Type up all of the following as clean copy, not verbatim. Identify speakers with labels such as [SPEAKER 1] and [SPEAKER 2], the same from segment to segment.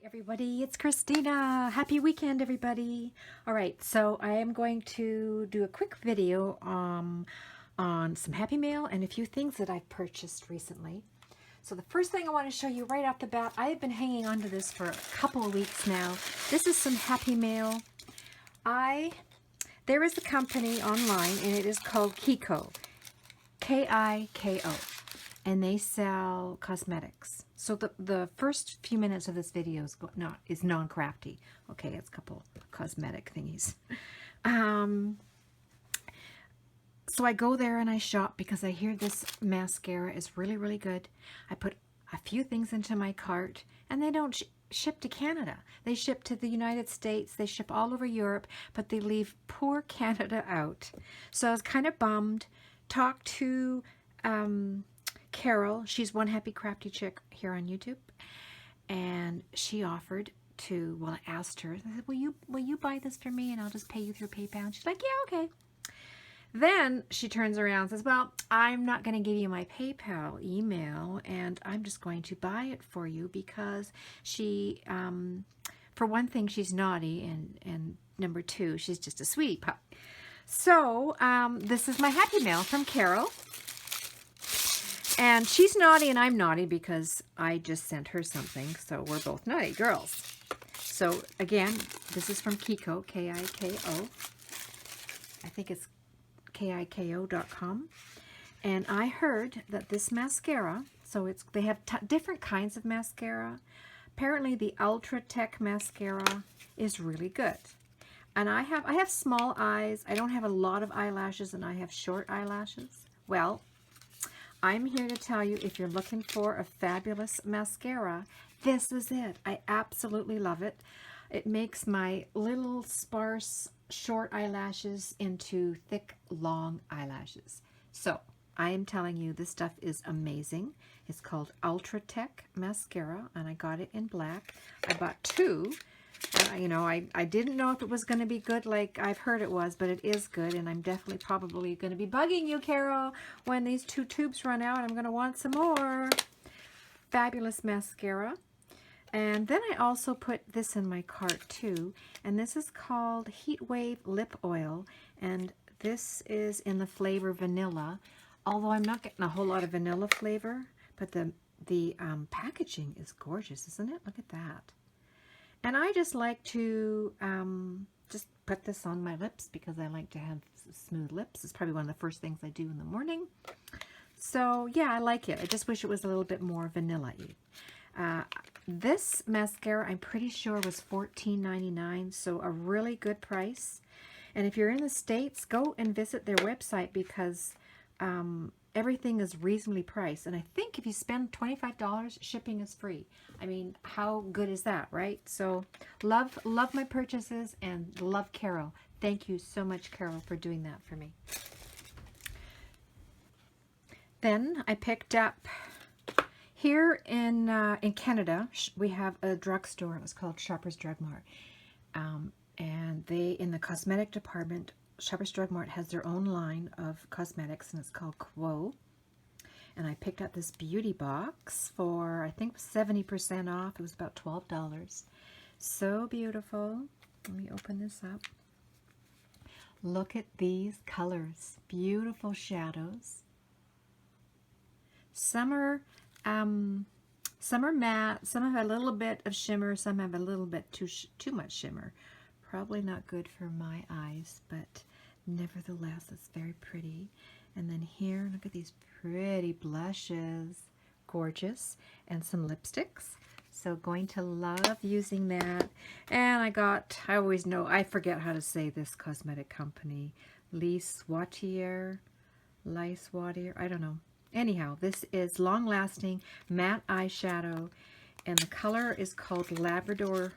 [SPEAKER 1] Everybody, it's Christina. Happy weekend, everybody. All right, so I am going to do a quick video on some Happy Mail and a few things that I've purchased recently. So the first thing I want to show you right off the bat, I have been hanging on to this for a couple of weeks now. This is some Happy Mail. There is a company online, and it is called Kiko, K-I-K-O, and they sell cosmetics. So the first few minutes of this video is non-crafty. Okay, it's a couple cosmetic thingies. So I go there and I shop because I hear this mascara is really, really good. I put a few things into my cart, and they don't ship to Canada. They ship to the United States. They ship all over Europe, but they leave poor Canada out. So I was kind of bummed. Talked to Carol, she's One Happy Crafty Chick here on YouTube, and she offered to, well, I asked her, I said, will you buy this for me and I'll just pay you through PayPal? And she's like, yeah, okay. Then she turns around and says, well, I'm not going to give you my PayPal email, and I'm just going to buy it for you because she, for one thing, she's naughty, and number two, she's just a sweetie pie. So this is my Happy Mail from Carol. And she's naughty and I'm naughty because I just sent her something. So we're both naughty girls. So again, this is from Kiko, K-I-K-O. I think it's KIKO.com. And I heard that this mascara, so they have different kinds of mascara. Apparently the Ultra Tech mascara is really good. And I have small eyes. I don't have a lot of eyelashes, and I have short eyelashes. Well, I'm here to tell you, if you're looking for a fabulous mascara, this is it. I absolutely love it. It makes my little sparse short eyelashes into thick, long eyelashes. So I am telling you, this stuff is amazing. It's called Ultra Tech Mascara, and I got it in black. I bought two. You know, I didn't know if it was going to be good like I've heard it was, but it is good, and I'm definitely probably going to be bugging you, Carol, when these two tubes run out. I'm going to want some more. Fabulous mascara. And then I also put this in my cart too, and this is called Heat Wave Lip Oil, and this is in the flavor vanilla, although I'm not getting a whole lot of vanilla flavor, but the packaging is gorgeous, isn't it? Look at that. And I just like to just put this on my lips because I like to have smooth lips. It's probably one of the first things I do in the morning. So yeah, I like it. I just wish it was a little bit more vanilla-y. This mascara, I'm pretty sure, was $14.99, so a really good price. And if you're in the States, go and visit their website because everything is reasonably priced. And I think if you spend $25, shipping is free. I mean, how good is that, right? So love my purchases, and love Carol. Thank you so much, Carol, for doing that for me. Then I picked up, here in Canada, we have a drugstore. It's called Shoppers Drug Mart. And they, in the cosmetic department, Shoppers Drug Mart has their own line of cosmetics, and it's called Quo. And I picked up this beauty box for, I think, 70% off. It was about $12. So beautiful. Let me open this up. Look at these colors. Beautiful shadows. Some are matte. Some have a little bit of shimmer. Some have a little bit too much shimmer. Probably not good for my eyes, but nevertheless, it's very pretty. And then here, look at these pretty blushes. Gorgeous. And some lipsticks. So going to love using that. And I always know, I forget how to say this cosmetic company. Lise Wattier, I don't know. Anyhow, this is long-lasting matte eyeshadow, and the color is called Labrador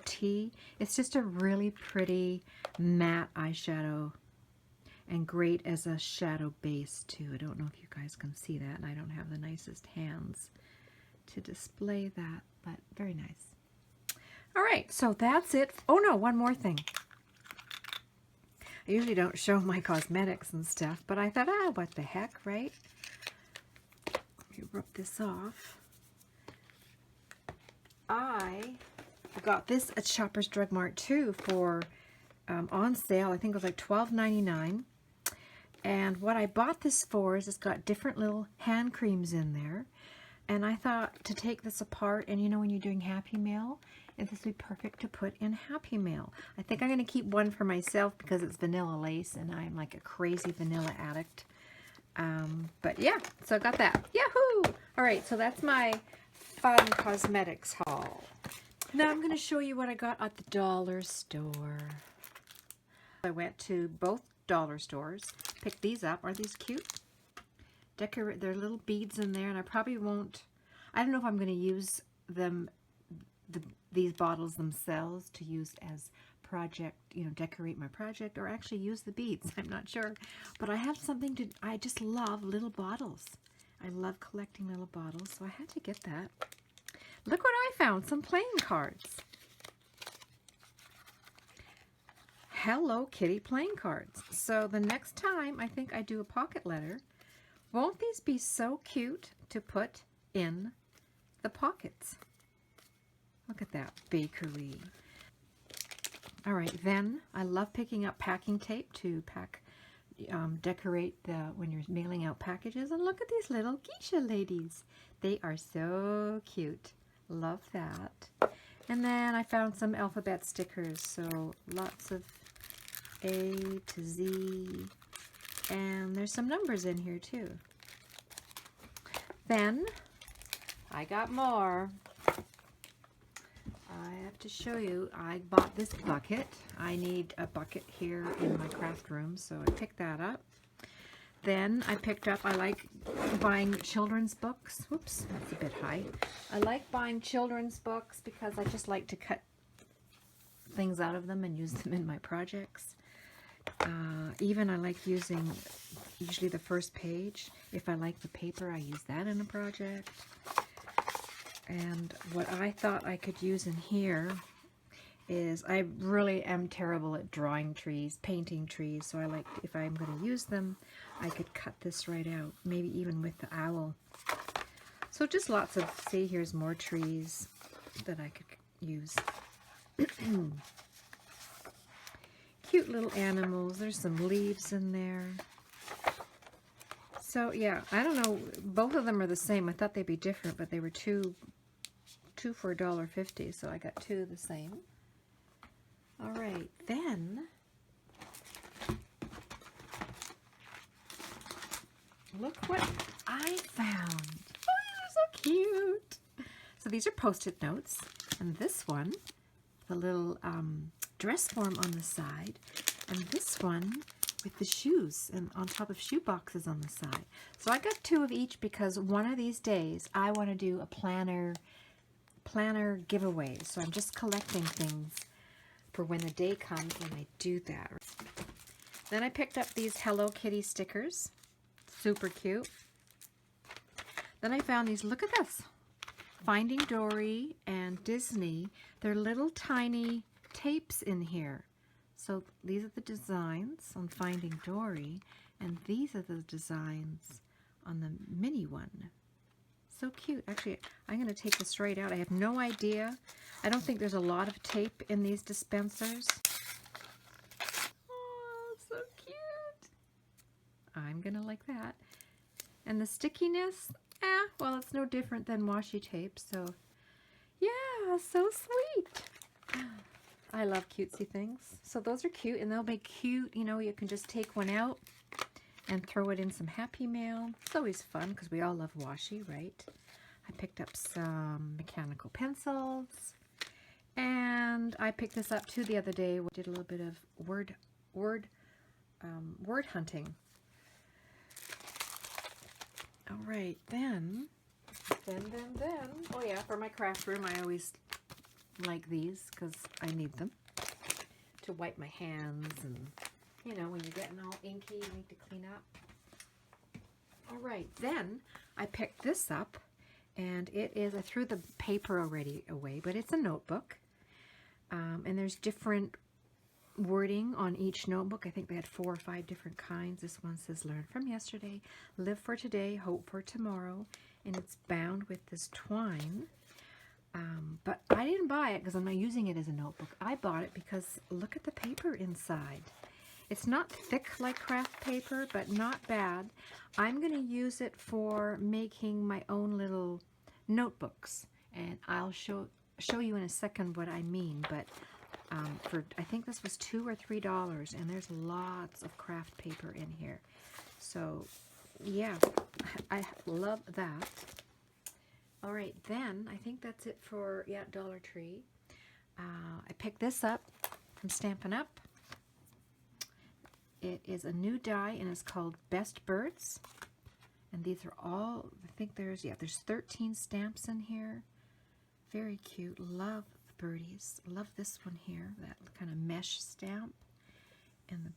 [SPEAKER 1] Tea. It's just a really pretty matte eyeshadow, and great as a shadow base too. I don't know if you guys can see that, and I don't have the nicest hands to display that, but very nice. All right, so that's it. Oh no, one more thing. I usually don't show my cosmetics and stuff, but I thought, what the heck, right? Let me rub this off. I got this at Shoppers Drug Mart too for on sale. I think it was like $12.99. And what I bought this for is it's got different little hand creams in there. And I thought to take this apart, and you know when you're doing Happy Mail, this would be perfect to put in Happy Mail. I think I'm going to keep one for myself because it's vanilla lace, and I'm like a crazy vanilla addict. But yeah, so I got that. Yahoo! All right, so that's my fun cosmetics haul. Now I'm going to show you what I got at the dollar store. I went to both dollar stores, picked these up. Aren't these cute? Decorate, there are little beads in there, and I probably won't, I don't know if I'm going to use them, these bottles themselves to use as project, you know, decorate my project, or actually use the beads. I'm not sure. But I have something to, I just love little bottles. I love collecting little bottles, so I had to get that. Look what I found, some playing cards. Hello Kitty playing cards. So the next time I think I do a pocket letter, won't these be so cute to put in the pockets? Look at that bakery. All right, then I love picking up packing tape to pack, decorate when you're mailing out packages. And look at these little geisha ladies. They are so cute. Love that. And then I found some alphabet stickers, so lots of A to Z. And there's some numbers in here too. Then I got more. I have to show you, I bought this bucket. I need a bucket here in my craft room, so I picked that up. Then I picked up, I like buying children's books. Whoops, that's a bit high. I like buying children's books because I just like to cut things out of them and use them in my projects. Even I like using usually the first page. If I like the paper, I use that in a project. And what I thought I could use in here is, I really am terrible at drawing trees, painting trees, so I like, if I'm going to use them, I could cut this right out, maybe even with the owl. So just lots of, see, here's more trees that I could use. Cute little animals. There's some leaves in there. So yeah, I don't know, both of them are the same. I thought they'd be different, but they were two for $1.50, so I got two the same. All right, then look what I found. Oh, they're so cute. So these are Post-it notes, and this one, the little dress form on the side, and this one with the shoes and on top of shoe boxes on the side. So I got two of each because one of these days I want to do a planner giveaway. So I'm just collecting things for when the day comes when I do that. Then I picked up these Hello Kitty stickers. Super cute. Then I found these, look at this. Finding Dory and Disney. They're little tiny tapes in here. So these are the designs on Finding Dory, and these are the designs on the mini one. So cute. Actually, I'm going to take this right out. I have no idea. I don't think there's a lot of tape in these dispensers. Oh, so cute. I'm going to like that. And the stickiness, well, it's no different than washi tape. So, yeah, so sweet. I love cutesy things. So those are cute, and they'll make cute, you know, you can just take one out and throw it in some Happy Mail. It's always fun because we all love washi, right? I picked up some mechanical pencils, and I picked this up too the other day. We did a little bit of word hunting. All right, then, oh yeah, for my craft room, I always like these because I need them to wipe my hands, and you know, when you're getting all inky, you need to clean up. All right, then I picked this up, and it is, I threw the paper already away, but it's a notebook, and there's different wording on each notebook. I think they had 4 or 5 different kinds. This one says, learn from yesterday, live for today, hope for tomorrow, and it's bound with this twine. But I I didn't buy it because I'm not using it as a notebook. I bought it because look at the paper inside. It's not thick like craft paper, but not bad. I'm going to use it for making my own little notebooks, and I'll show you in a second what I mean. But I think this was $2 or $3, and there's lots of craft paper in here. So yeah, I love that. All right, then I think that's it for Dollar Tree. I picked this up from Stampin' Up. It is a new die, and it's called Best Birds. And these are all, I think there's 13 stamps in here. Very cute. Love the birdies. Love this one here, that kind of mesh stamp. And the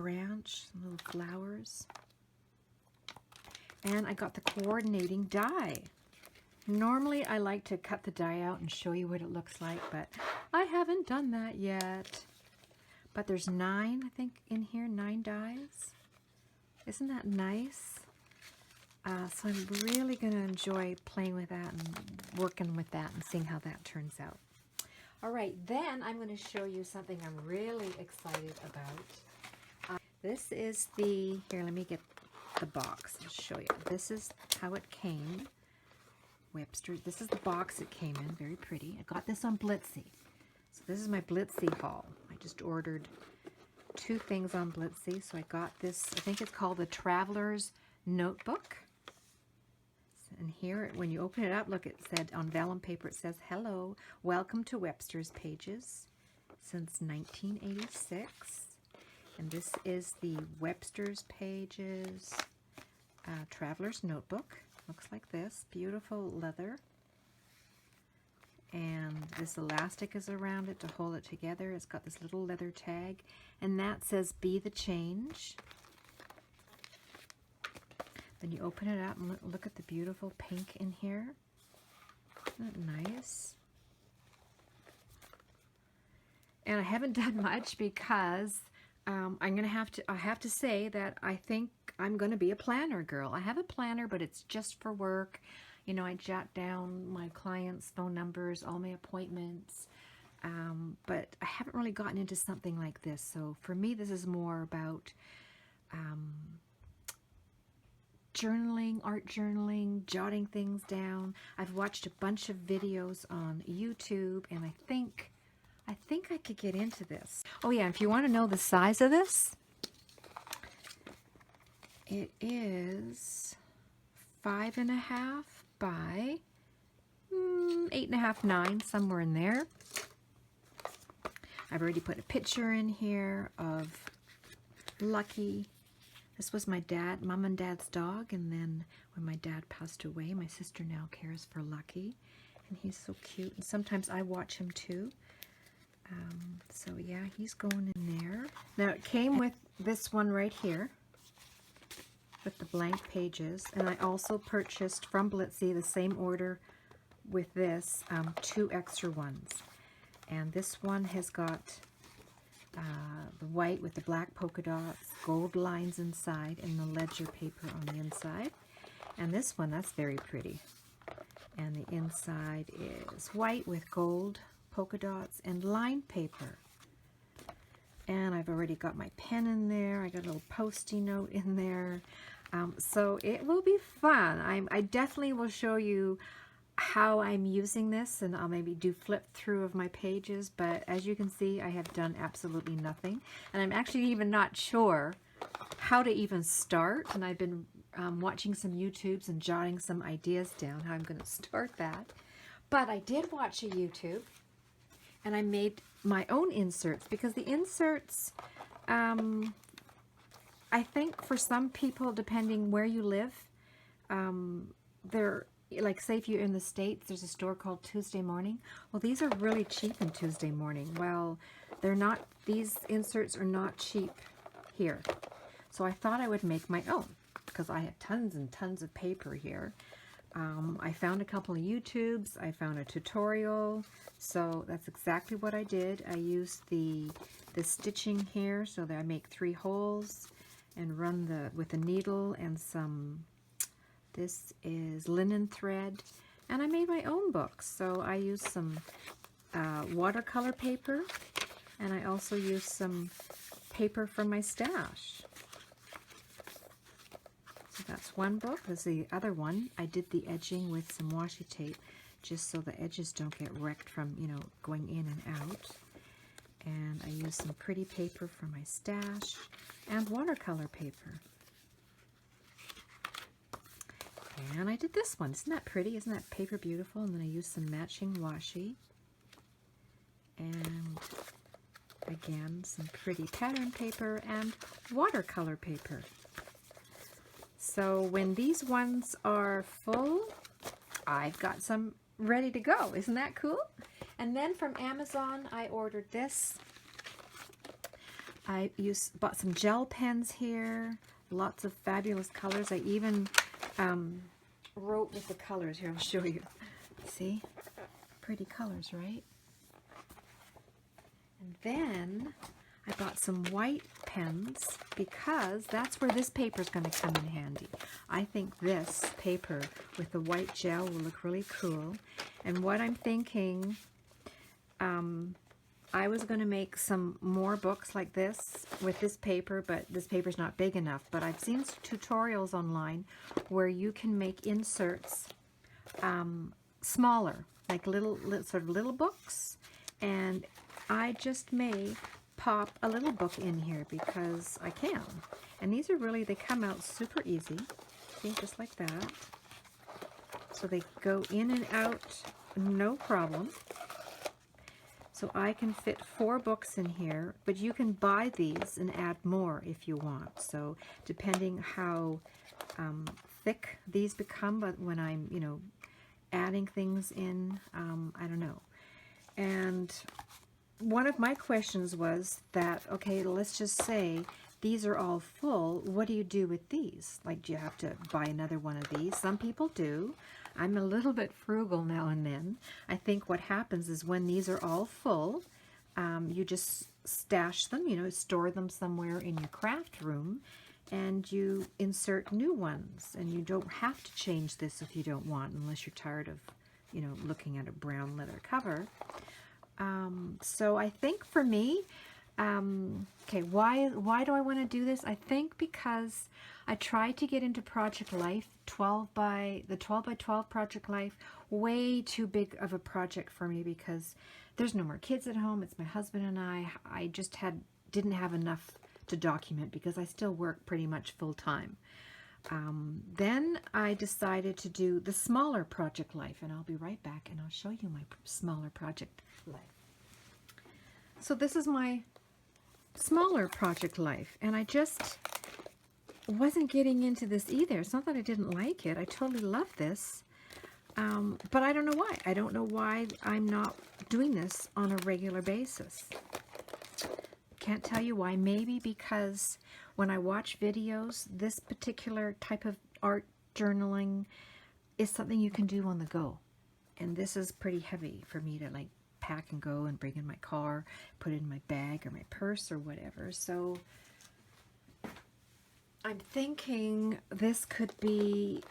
[SPEAKER 1] branch, some little flowers. And I got the coordinating die. Normally I like to cut the die out and show you what it looks like, but I haven't done that yet. But there's 9, I think, in here, 9 dies. Isn't that nice? So I'm really going to enjoy playing with that and working with that and seeing how that turns out. All right, then I'm going to show you something I'm really excited about. This is the, here, let me get the box. I'll show you. This is how it came. Webster, this is the box it came in. Very pretty. I got this on Blitsy. So this is my Blitsy haul. I just ordered 2 things on Blitsy. So I got this, I think it's called the Traveler's Notebook. And here, when you open it up, look, it said on vellum paper, it says, "Hello, welcome to Webster's Pages since 1986. And this is the Webster's Pages Traveler's Notebook. Looks like this. Beautiful leather. And this elastic is around it to hold it together. It's got this little leather tag. And that says, "Be the Change." Then you open it up and look at the beautiful pink in here. Isn't that nice? And I haven't done much because I have to say that I think I'm going to be a planner girl. I have a planner, but it's just for work. You know, I jot down my clients' phone numbers, all my appointments. But I haven't really gotten into something like this. So for me, this is more about journaling, art journaling, jotting things down. I've watched a bunch of videos on YouTube, and I think I could get into this. Oh yeah, if you want to know the size of this, it is 5.5 by 8.5, 9, somewhere in there. I've already put a picture in here of Lucky. This was my mom and dad's dog, and then when my dad passed away, my sister now cares for Lucky, and he's so cute, and sometimes I watch him too. So yeah, he's going in there. Now it came with this one right here with the blank pages, and I also purchased from Blitsy the same order with this 2 extra ones. And this one has got the white with the black polka dots, gold lines inside, and the ledger paper on the inside. And this one, that's very pretty. And the inside is white with gold polka dots and lined paper. And I've already got my pen in there. I got a little Post-it note in there. So it will be fun. I definitely will show you how I'm using this, and I'll maybe do flip through of my pages, but as you can see, I have done absolutely nothing, and I'm actually even not sure how to even start, and I've been watching some YouTubes and jotting some ideas down how I'm going to start that. But I did watch a YouTube, and I made my own inserts, because the inserts, I think for some people, depending where you live, they're like, say if you're in the States, there's a store called Tuesday Morning. Well, these are really cheap in Tuesday Morning. Well, they're not, these inserts are not cheap here. So I thought I would make my own, because I have tons and tons of paper here. I found a couple of YouTubes. I found a tutorial. So that's exactly what I did. I used the stitching here so that I make 3 holes and run with a needle and some, this is linen thread, And I made my own books. So I used some watercolor paper, and I also used some paper from my stash. So that's one book. There's the other one. I did the edging with some washi tape just so the edges don't get wrecked from, you know, going in and out. And I used some pretty paper from my stash and watercolor paper. And I did this one. Isn't that pretty? Isn't that paper beautiful? And then I used some matching washi. And again, some pretty pattern paper and watercolor paper. So when these ones are full, I've got some ready to go. Isn't that cool? And then from Amazon, I ordered this. I bought some gel pens here. Lots of fabulous colors. I even wrote with the colors. Here, I'll show you. See? Pretty colors, right? And then I bought some white pens because that's where this paper is going to come in handy. I think this paper with the white gel will look really cool. And what I'm thinking, I was going to make some more books like this with this paper, but this paper's not big enough. But I've seen tutorials online where you can make inserts smaller, like little books. And I just may pop a little book in here because I can. And these are really, they come out super easy. See, just like that. So they go in and out, no problem. So I can fit 4 books in here, but you can buy these and add more if you want. So depending how thick these become, but when I'm, you know, adding things in, I don't know. And one of my questions was that, okay, let's just say these are all full. What do you do with these? Like, do you have to buy another one of these? Some people do. I'm a little bit frugal now and then. I think what happens is when these are all full, you just stash them, you know, store them somewhere in your craft room, and you insert new ones. And you don't have to change this if you don't want, unless you're tired of, you know, looking at a brown leather cover. So I think for me, okay, why do I want to do this? I think because I tried to get into Project Life, the 12 by 12 Project Life, way too big of a project for me because there's no more kids at home. It's my husband and I just didn't have enough to document because I still work pretty much full time. Then I decided to do the smaller Project Life, and I'll be right back and I'll show you my smaller Project Life. So this is my smaller Project Life, and I just wasn't getting into this either. It's not that I didn't like it. I totally love this, but I don't know why. I don't know why I'm not doing this on a regular basis. Can't tell you why. Maybe because when I watch videos, this particular type of art journaling is something you can do on the go, and this is pretty heavy for me to like pack and go and bring in my car, put it in my bag or my purse or whatever. So I'm thinking this could be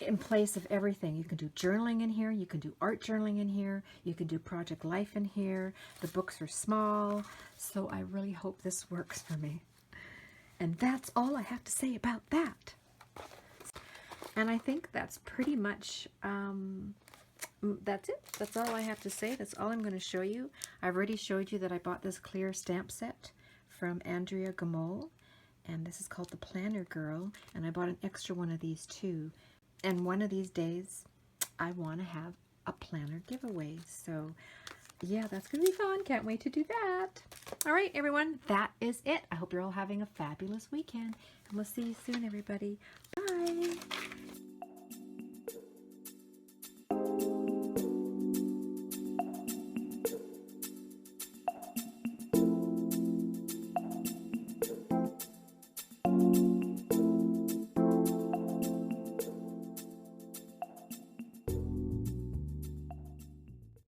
[SPEAKER 1] in place of everything. You can do journaling in here, you can do art journaling in here, you can do Project Life in here. The books are small, so I really hope this works for me. And that's all I have to say about that. And I think that's pretty much that's it. That's all I have to say. That's all I'm going to show you. I've already showed you that I bought this clear stamp set from Andrea Gamol, and this is called the Planner Girl, and I bought an extra one of these too. And one of these days I want to have a planner giveaway, so yeah, that's gonna be fun. Can't wait to do that. All right, everyone, that is it. I hope you're all having a fabulous weekend, and we'll see you soon, everybody. Bye.